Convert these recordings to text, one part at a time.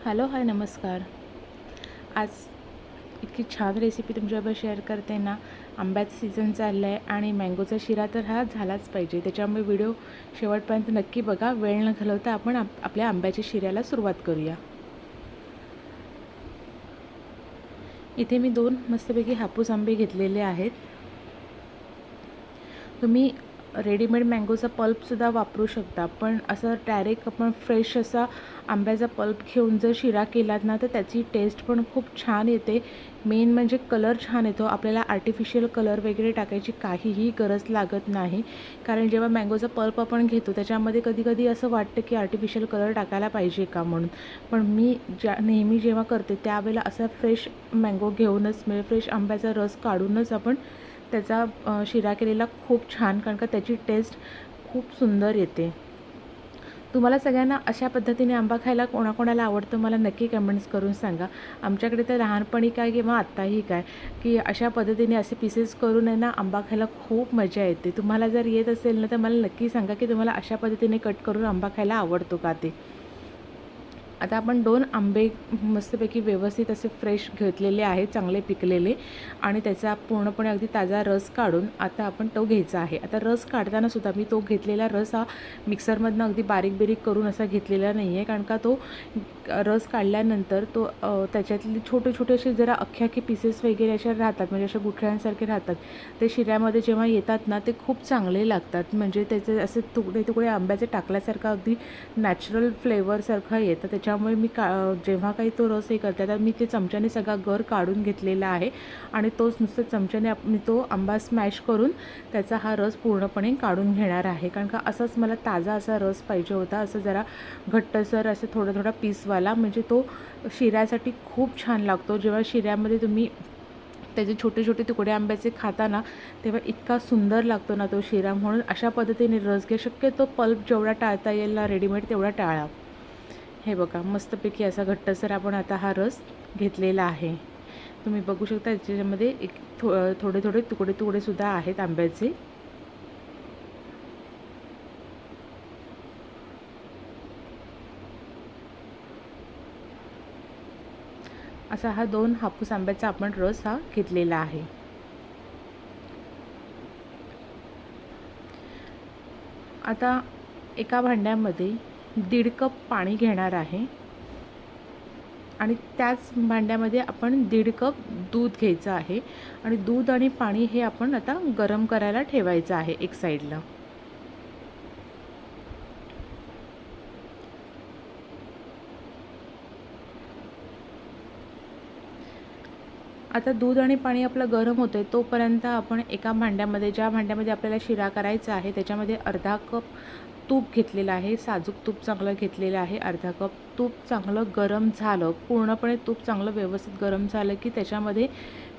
Hello, हाय, नमस्कार. आज इतकी छान रेसिपी तुमच्याबरोबर शेअर करते ना. आंब्याचं सीझन चाललं आहे आणि मँगोचा शिरा तर हा झालाच पाहिजे. त्याच्यामुळे व्हिडिओ शेवटपर्यंत नक्की बघा. वेळ न घालवता आपण आपल्या आंब्याच्या शिऱ्याला सुरुवात करूया. इथे मी 2 मस्तपैकी हापूस आंबे घेतलेले आहेत. तुम्ही रेडीमेड मँगोचा पल्पसुद्धा वापरू शकता, पण असं डायरेक्ट आपण फ्रेश असा आंब्याचा पल्प घेऊन जर शिरा केलात ना, तर त्याची टेस्ट पण खूप छान येते. मेन म्हणजे कलर छान येतो. आपल्याला आर्टिफिशियल कलर वगैरे टाकायची काहीही गरज लागत नाही. कारण जेव्हा मँगोचा पल्प आपण घेतो, त्याच्यामध्ये कधी-कधी असं वाटतं, की आर्टिफिशियल कलर टाकायला पाहिजे का म्हणून. पण मी नेहमी जेव्हा करते, त्यावेळेला असा फ्रेश मँगो घेऊनच, म्हणजे फ्रेश आंब्याचा रस काढूनच आपण त्याचा शिरा केलेला खूप छान, कारण का त्याची टेस्ट खूप सुंदर येते. तुम्हाला सगळ्यांना अशा पद्धतीने आंबा खायला कोणाकोणाला आवडतं मला नक्की कमेंट्स करून सांगा. आमच्याकडे तर लहानपणी काय किंवा आत्ताही काय, की अशा पद्धतीने असे पीसेस करून आहे ना आंबा खायला खूप मजा येते. तुम्हाला जर येत असेल ना तर मला नक्की सांगा, की तुम्हाला अशा पद्धतीने कट करून आंबा खायला आवडतो का ते. आता आपण 2 आंबे मस्तपैकी व्यवस्थित असे फ्रेश घेतलेले आहेत, चांगले पिकलेले, आणि त्याचा पूर्णपणे अगदी ताजा रस काढून आता आपण तो घ्यायचा आहे. आता रस काढताना सुद्धा मी तो घेतलेला रस हा मिक्सरमधनं अगदी बारीक करून असा घेतलेला नाही आहे, कारण का तो रस काढल्यानंतर तो त्याच्यातले छोटे असे जरा अख्खे पीसेस वगैरे असे राहतात, म्हणजे अशा गुठळ्यांसारखे राहतात. ते शिऱ्यामध्ये जेव्हा येतात ना ते खूप चांगले लागतात. म्हणजे त्याचे असे तुकडे आंब्याचे टाकल्यासारखं अगदी नॅचरल फ्लेवरसारखं येतं. त्याच्यामुळे मी जेव्हा काही तो रस हे करते, तर मी ते चमच्याने सगळा गर काढून घेतलेला आहे आणि तोच नुसतं चमच्याने मी तो आंबा स्मॅश करून त्याचा हा रस पूर्णपणे काढून घेणार आहे. कारण का असाच मला ताजा असा रस पाहिजे होता, असं जरा घट्टसर असं थोडा पीसवाला, म्हणजे तो शिऱ्यासाठी खूप छान लागतो. जेव्हा शिऱ्यामध्ये तुम्ही त्याचे छोटे तुकडे आंब्याचे खाता ना, तेव्हा इतका सुंदर लागतो ना तो शिरा. म्हणून अशा पद्धतीने रस घ्या. शक्यतो पल्प जेवढा टाळता येईल ना रेडीमेड, तेवढा टाळा. हे बघा, मस्तपैकी असा घट्टसर आपण आता हा रस घेतलेला आहे. तुम्ही बघू शकता याच्यामध्ये एक थोडे तुकडेसुद्धा आहेत आंब्याचे. असा हा 2 हापूस आंब्याचा आपण रस हा घेतलेला आहे. आता एका भांड्यामध्ये 1.5 कप पाणी घेणार आहे आणि त्याच भांड्यामध्ये आपण 1.5 कप दूध घ्यायचं आहे आणि दूध आणि पाणी हे आपण आता गरम करायला ठेवायचं आहे एक साईडला. आता दूध आणि पाणी आपलं गरम होतं आहे, तोपर्यंत आपण एका भांड्यामध्ये, ज्या भांड्यामध्ये आपल्याला शिरा करायचा आहे, त्याच्यामध्ये अर्धा कप तूप घेतलेलं आहे. साजूक तूप चांगलं घेतलेलं आहे. अर्धा कप तूप चांगलं गरम झालं, पूर्णपणे तूप चांगलं व्यवस्थित गरम झालं की त्याच्यामध्ये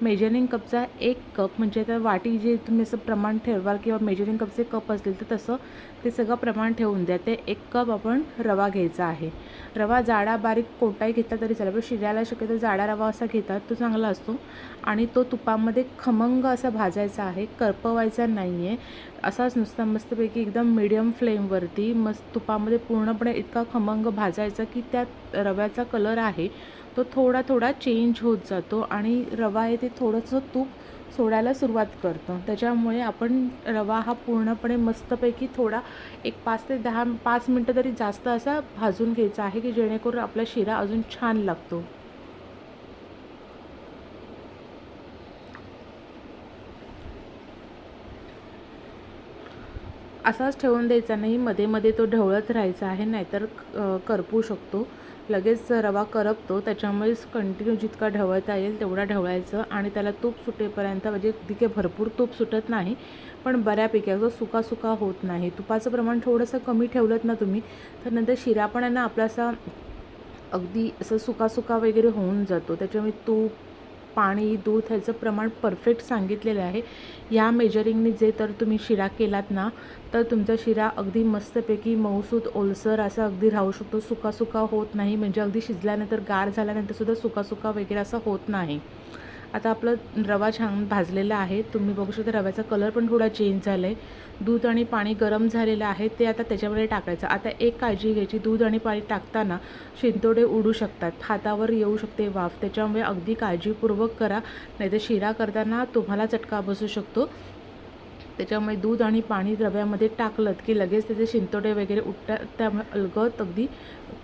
मेजरिंग कपचा 1 कप, म्हणजे त्या वाटी जे तुम्ही असं प्रमाण ठेवाल किंवा मेजरिंग कपचे कप असतील तर तसं ते सगळं प्रमाण ठेवून द्या. ते 1 कप आपण रवा घ्यायचा आहे. रवा जाडा बारीक कोणताही घेतला तरी चालेल, पण शिऱ्याला शक्यतो जाडा रवा असा घेतात, तो चांगला असतो. आणि तो तुपामध्ये खमंग असा भाजायचा आहे, करपवायचा नाही आहे. असाच नुसता मस्तपैकी एकदम मीडियम फ्लेमवरती मस्त तुपामध्ये पूर्णपणे इतका खमंग भाजायचा की त्या रव्याचा कलर आहे तो थोडा चेंज होत जातो आणि रवा आहे ते थोडंसं तूप सोडायला सुरुवात करतं. त्याच्यामुळे आपण रवा हा पूर्णपणे मस्तपैकी थोडा एक 5 मिनटं तरी जास्त असा भाजून घ्यायचा आहे, की जेणेकरून आपला शिरा अजून छान लागतो. असाच ठेवून द्यायचा नाही, मध्ये तो ढवळत राहायचा आहे, नाहीतर करपू शकतो. लगेच रवा करपतो, त्याच्यामुळेच कंटिन्यू जितका ढवळता येईल तेवढा ढवळायचं आणि त्याला तूप सुटेपर्यंत, म्हणजे तिथे भरपूर तूप सुटत नाही, पण बऱ्यापैकी असं सुका होत नाही. तुपाचं प्रमाण थोडंसं कमी ठेवलं ना तुम्ही, तर नंतर शिरा पण आहे ना आपला असा अगदी असं सुका वगैरे होऊन जातो. त्याच्यामुळे तूप, पाणी, दूध ह्याचं प्रमाण परफेक्ट सांगितलेलं आहे. या मेजरिंगने जे तर तुम्ही शिरा केलात ना, तर तुमचा शिरा अगदी मस्तपैकी मऊसूत ओलसर असा अगदी राहू शकतो. सुका होत नाही, म्हणजे अगदी शिजल्यानंतर गार झाल्यानंतर सुद्धा सुका वगैरे असं होत नाही. आता आपलं रवा छान भाजलेला आहे, तुम्ही बघू शकता रव्याचा कलर पण थोडा चेंज झाला आहे. दूध आणि पाणी गरम झालेलं आहे ते आता त्याच्यामध्ये टाकायचं. आता एक काळजी घ्यायची, दूध आणि पाणी टाकताना शिंतोडे उडू शकतात, हातावर येऊ शकते वाफ, त्याच्यामुळे अगदी काळजीपूर्वक करा, नाहीतर शिरा करताना तुम्हाला चटका बसू शकतो. त्याच्यामुळे दूध आणि पाणी रव्यामध्ये टाकलं की लगेच त्याचे शिंतोडे वगैरे उठतात, त्यामुळे अलगद अगदी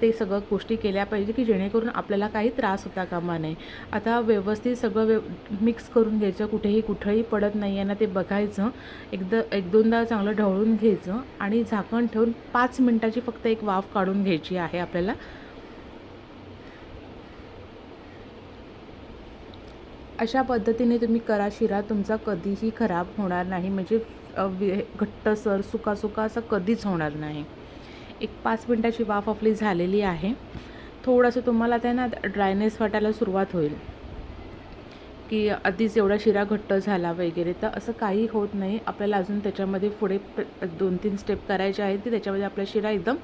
ते सगळं गोष्टी केल्या पाहिजे की जेणेकरून आपल्याला काही त्रास होता कामा नये. आता व्यवस्थित सगळं मिक्स करून घ्यायचं, कुठेही कुठंही पडत नाही आहे ना ते बघायचं, एक दोनदा चांगलं ढवळून घ्यायचं आणि झाकण ठेवून 5 मिनटाची फक्त एक वाफ काढून घ्यायची आहे आपल्याला. अशा पद्धतीने तुम्ही करा शिरा, तुमचा कधीही खराब होणार नाही, म्हणजे घट्टसर सुका सुका असं कधीच होणार नाही. एक 5 मिनटाची वाफ आपली झालेली आहे. थोडंसं तुम्हाला ते ना ड्रायनेस वाटायला सुरुवात होईल की आधीच एवढा शिरा घट्ट झाला वगैरे, तर असं काही होत नाही. आपल्याला अजून त्याच्यामध्ये पुढे 2-3 स्टेप करायचे आहेत की त्याच्यामध्ये आपला शिरा एकदम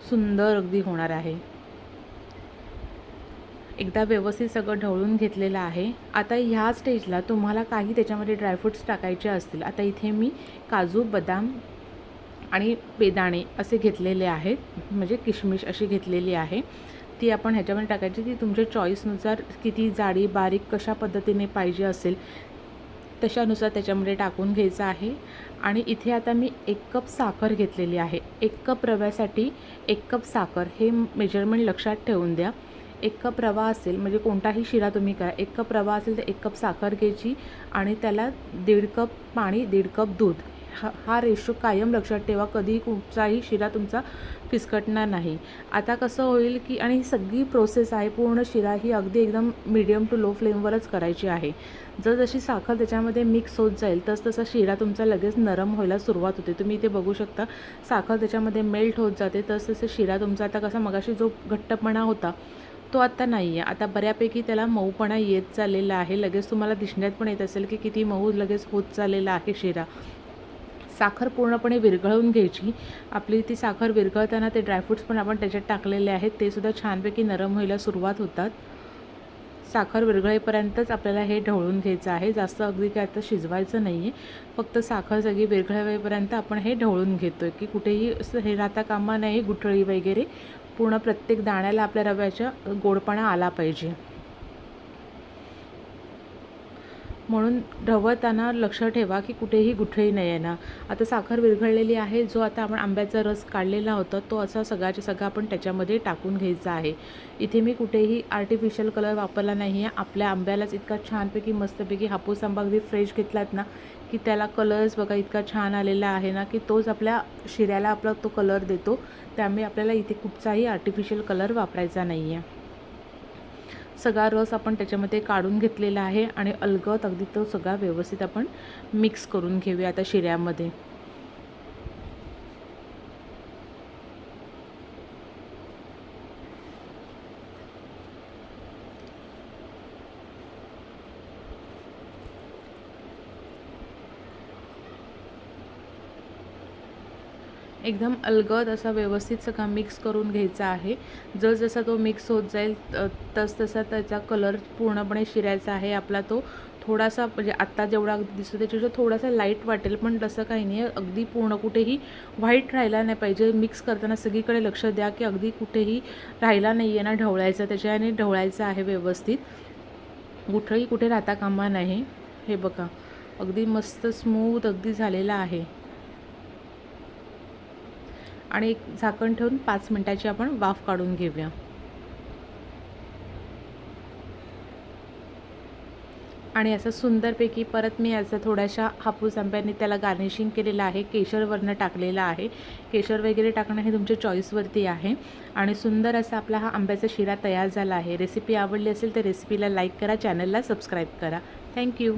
सुंदर अगदी होणार आहे. एकदा व्यवस्थित सगळं ढवळून घेतलेलं आहे. आता ह्या स्टेजला तुम्हाला काही त्याच्यामध्ये ड्रायफ्रूट्स टाकायचे असतील, आता इथे मी काजू, बदाम आणि बेदाणे असे घेतलेले आहेत, म्हणजे किशमिश अशी घेतलेली आहे, ती आपण ह्याच्यामध्ये टाकायची. ती तुमच्या चॉईसनुसार किती जाडी बारीक कशा पद्धतीने पाहिजे असेल तशानुसार त्याच्यामध्ये टाकून घ्यायचं आहे. आणि इथे आता मी 1 कप साखर घेतलेली आहे. 1 कप रव्यासाठी 1 कप साखर, हे मेजरमेंट लक्षात ठेवून द्या. 1 कप रवा असेल, म्हणजे कोणताही शिरा तुम्ही करा, 1 कप रवा असेल तर 1 कप साखर घ्यायची आणि त्याला 1.5 कप पाणी, 1.5 कप दूध, हा रेशो कायम लक्षात ठेवा, कधी कुठचाही शिरा तुमचा फिसकटणार नाही. आता कसं होईल की, आणि ही सगळी प्रोसेस आहे, पूर्ण शिरा ही अगदी एकदम मीडियम टू लो फ्लेमवरच करायची आहे. जशी साखर त्याच्यामध्ये मिक्स होत जाईल तसा शिरा तुमचा लगेच नरम व्हायला सुरुवात होते. तुम्ही इथे बघू शकता साखर त्याच्यामध्ये मेल्ट होत जाते, तसं शिरा तुमचा आता कसा मगाशी जो घट्टपणा होता तो आता नाही आहे, आता बऱ्यापैकी त्याला मऊपणा येत चाललेला आहे. लगेच तुम्हाला दिसण्यात पण येत असेल की किती मऊ लगेच होत चाललेला आहे शिरा. साखर पूर्णपणे विरघळून घ्यायची. आपली ती साखर विरघळताना ते ड्रायफ्रूट्स पण आपण त्याच्यात टाकलेले आहेत, ते सुद्धा छानपैकी नरम व्हायला सुरुवात होतात. साखर विरघळेपर्यंतच आपल्याला हे ढवळून घ्यायचं आहे, जास्त अगदी काय आता शिजवायचं नाही आहे. फक्त साखर सगळी विरघळेपर्यंत आपण हे ढवळून घेतो आहे की कुठेही असं हे राहता कामा नाही, गुठळी वगैरे. पूर्ण प्रत्येक दाण्याला आपल्या रव्याचा गोडपणा आला पाहिजे, म्हणून ढवळताना लक्ष ठेवा की कुठेही गुठळी नाही आहे ना. आता साखर विरघळलेली आहे, जो आता आपण आंब्याचा रस काढलेला होता तो असा सगळ्याच्या सगळा आपण त्याच्यामध्ये टाकून घ्यायचा आहे. इथे मी कुठेही आर्टिफिशियल कलर वापरला नाही आहे. आपल्या आंब्यालाच इतका छानपैकी मस्तपैकी हापूस आंबा अगदी फ्रेश घेतलात ना की त्याला कलर्स बघा इतका छान आलेला आहे ना की तोच आपल्या शिऱ्याला आपला तो कलर देतो. त्यामुळे आपल्याला इथे कुठचाही आर्टिफिशियल कलर वापरायचा नाही आहे. सगळा रस आपण त्याच्यामध्ये काढून घेतलेला आहे आणि अलगद अगदी तो सगळा व्यवस्थित आपण मिक्स करून घेऊया आता शिऱ्यामध्ये. एकदम अलगद असा व्यवस्थित सगळा मिक्स करून घ्यायचा आहे. जसा तो मिक्स होत जाईल तसा त्याचा कलर पूर्णपणे शिरायचा आहे आपला. तो थोडासा म्हणजे आत्ता जेवढा दिसतो त्याच्यापेक्षा थोडासा लाईट वाटेल, पण तसं काही नाही आहे. अगदी पूर्ण कुठेही व्हाईट राहायला नाही पाहिजे. मिक्स करताना सगळीकडे लक्ष द्या की अगदी कुठेही राहिला नाही आहे ना ढवळायचं, त्याच्याने ढवळायचं आहे व्यवस्थित. गुठळी कुठे राहता कामा नाही. हे बघा अगदी मस्त स्मूथ अगदी झालेला आहे. आणि एक झाकण ठेवून 5 मिनिटाची आपण वाफ काढून घेऊया. आणि असं सुंदरपैकी परत मी याचा थोड्याशा हापूस आंब्याने त्याला गार्निशिंग केलेलं आहे. केशरवरनं टाकलेलं आहे. केशर वगैरे टाकणं हे तुमच्या चॉईसवरती आहे. आणि सुंदर असा आपला हा आंब्याचा शिरा तयार झाला आहे. रेसिपी आवडली असेल तर रेसिपीला लाईक करा, चॅनलला सबस्क्राईब करा. थँक्यू.